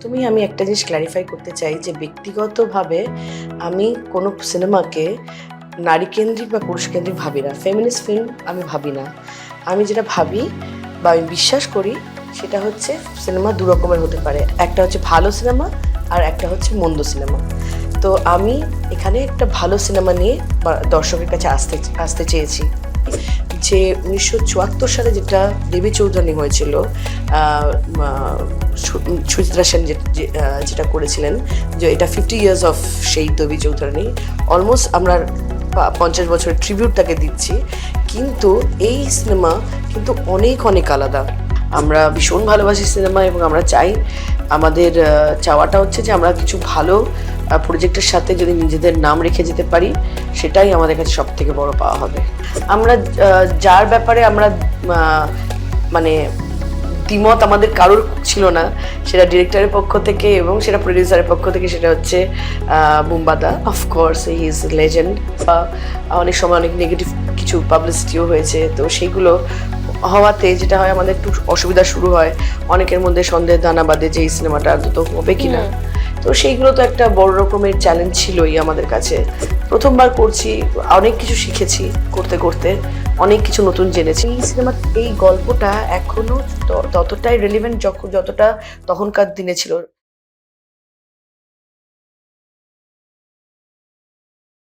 তুমি আমি একটা জিনিস ক্ল্যারিফাই করতে চাই যে ব্যক্তিগতভাবে আমি কোনো সিনেমাকে নারীকেন্দ্রিক বা পুরুষকেন্দ্রিক ভাবি না। ফেমিনিস্ট ফিল্ম আমি ভাবি না। আমি যেটা ভাবি বা আমি বিশ্বাস করি সেটা হচ্ছে সিনেমা দু রকমের হতে পারে। একটা হচ্ছে ভালো সিনেমা আর একটা হচ্ছে মন্দ সিনেমা। তো আমি এখানে একটা ভালো সিনেমা নিয়ে দর্শকের কাছে আসতে চেয়েছি। যে 1974 সালে যেটা দেবী চৌধুরানী হয়েছিল, সুচিত্রা সেন যেটা করেছিলেন, যে এটা 50 ইয়ার্স অফ সেই দেবী চৌধুরানী, অলমোস্ট আমরা 50 বছরের ট্রিবিউট তাকে দিচ্ছি। কিন্তু এই সিনেমা কিন্তু অনেক অনেক আলাদা। আমরা ভীষণ ভালোবাসি সিনেমা এবং আমরা চাই, আমাদের চাওয়াটা হচ্ছে যে আমরা কিছু ভালো প্রজেক্টের সাথে যদি নিজেদের নাম রেখে যেতে পারি, সেটাই আমাদের কাছে সব থেকে বড় পাওয়া হবে। আমরা যার ব্যাপারে আমরা মানে দ্বিমত আমাদের কারোর ছিল না, সেটা ডিরেক্টরের পক্ষ থেকে এবং সেটা প্রডিউসারের পক্ষ থেকে, সেটা হচ্ছে বুম্বাদা। Of course he is legend. অনেক সময় অনেক নেগেটিভ কিছু পাবলিসিটিও হয়েছে, তো সেইগুলো হওয়াতে যেটা হয় আমাদের একটু অসুবিধা শুরু হয়। অনেকের মধ্যে সন্দেহের দানা বাঁধে যে এই সিনেমাটা তো হবে কিনা। তো সেইগুলো তো একটা বড় রকমের চ্যালেঞ্জ ছিলই আমাদের কাছে। প্রথমবার করছি, অনেক কিছু শিখেছি করতে করতে, অনেক কিছু নতুন জেনেছি। এই সিনেমা, এই গল্পটা এখনো ততটাই রেলিভেন্ট যতটা তখনকার দিনে ছিল।